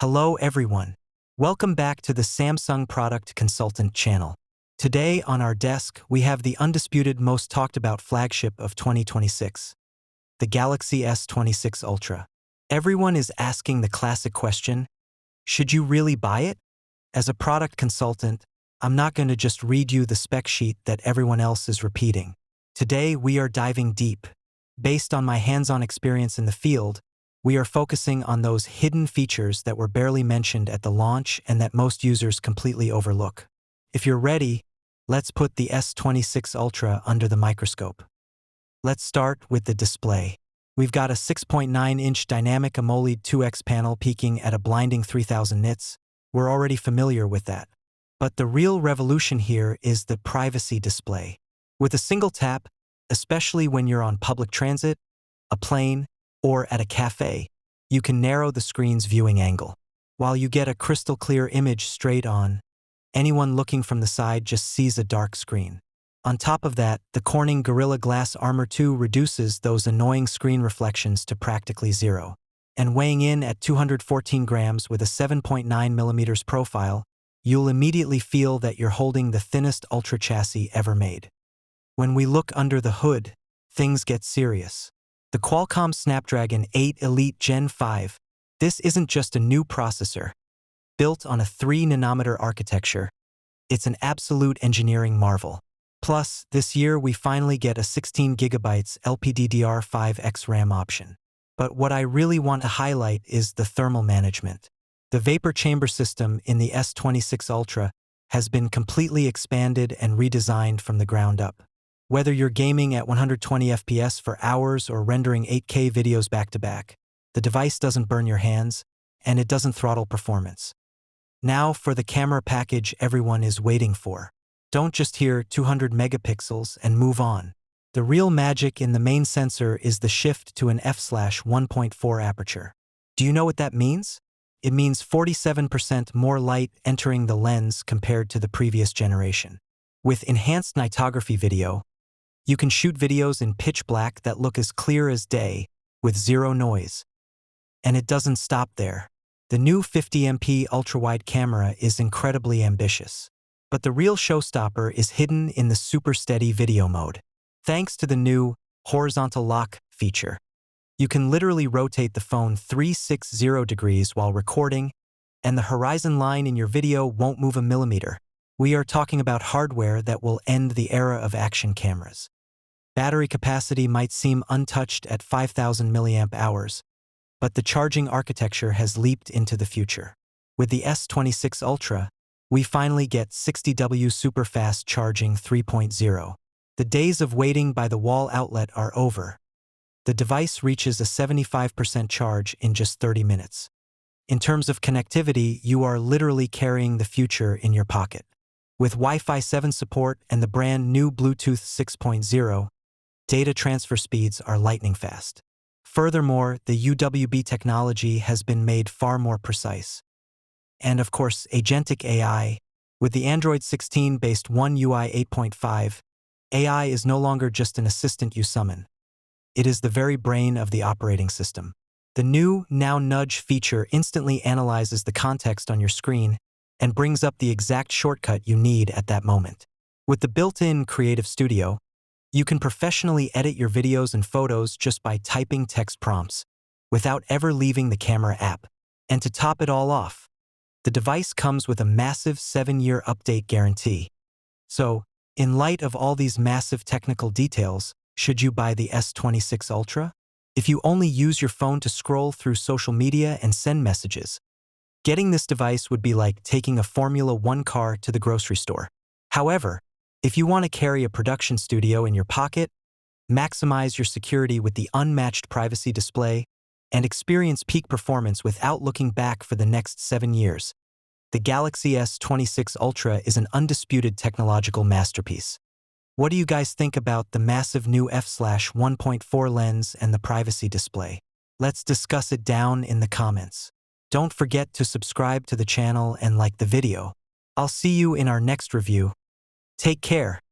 Hello everyone. Welcome back to the Samsung Product Consultant channel. Today on our desk, we have the undisputed most talked about flagship of 2026, the Galaxy S26 Ultra. Everyone is asking the classic question, should you really buy it? As a product consultant, I'm not going to just read you the spec sheet that everyone else is repeating. Today we are diving deep. Based on my hands-on experience in the field, we are focusing on those hidden features that were barely mentioned at the launch and that most users completely overlook. If you're ready, let's put the S26 Ultra under the microscope. Let's start with the display. We've got a 6.9-inch dynamic AMOLED 2X panel peaking at a blinding 3000 nits. We're already familiar with that. But the real revolution here is the privacy display. With a single tap, especially when you're on public transit, a plane, or at a cafe, you can narrow the screen's viewing angle. While you get a crystal clear image straight on, anyone looking from the side just sees a dark screen. On top of that, the Corning Gorilla Glass Armor 2 reduces those annoying screen reflections to practically zero. And weighing in at 214 grams with a 7.9mm profile, you'll immediately feel that you're holding the thinnest Ultra chassis ever made. When we look under the hood, things get serious. The Qualcomm Snapdragon 8 Elite Gen 5, this isn't just a new processor. Built on a 3nm architecture, it's an absolute engineering marvel. Plus, this year we finally get a 16GB LPDDR5X RAM option. But what I really want to highlight is the thermal management. The vapor chamber system in the S26 Ultra has been completely expanded and redesigned from the ground up. Whether you're gaming at 120 FPS for hours or rendering 8K videos back-to-back, the device doesn't burn your hands, and it doesn't throttle performance. Now for the camera package everyone is waiting for. Don't just hear 200 megapixels and move on. The real magic in the main sensor is the shift to an f/1.4 aperture. Do you know what that means? It means 47% more light entering the lens compared to the previous generation. With enhanced nightography video, you can shoot videos in pitch black that look as clear as day, with zero noise. And it doesn't stop there. The new 50MP ultra-wide camera is incredibly ambitious. But the real showstopper is hidden in the super steady video mode. Thanks to the new horizontal lock feature, you can literally rotate the phone 360 degrees while recording, and the horizon line in your video won't move a millimeter. We are talking about hardware that will end the era of action cameras. Battery capacity might seem untouched at 5000 mAh, but the charging architecture has leaped into the future. With the S26 Ultra, we finally get 60W super-fast charging 3.0. The days of waiting by the wall outlet are over. The device reaches a 75% charge in just 30 minutes. In terms of connectivity, you are literally carrying the future in your pocket. With Wi-Fi 7 support and the brand new Bluetooth 6.0, data transfer speeds are lightning fast. Furthermore, the UWB technology has been made far more precise. And of course, agentic AI. With the Android 16-based One UI 8.5, AI is no longer just an assistant you summon. It is the very brain of the operating system. The new Now Nudge feature instantly analyzes the context on your screen and brings up the exact shortcut you need at that moment. With the built-in Creative Studio, you can professionally edit your videos and photos just by typing text prompts, without ever leaving the camera app. And to top it all off, the device comes with a massive 7-year update guarantee. So, in light of all these massive technical details, should you buy the S26 Ultra? If you only use your phone to scroll through social media and send messages, getting this device would be like taking a Formula One car to the grocery store. However, if you want to carry a production studio in your pocket, maximize your security with the unmatched privacy display, and experience peak performance without looking back for the next 7 years, the Galaxy S26 Ultra is an undisputed technological masterpiece. What do you guys think about the massive new f/1.4 lens and the privacy display? Let's discuss it down in the comments. Don't forget to subscribe to the channel and like the video. I'll see you in our next review. Take care.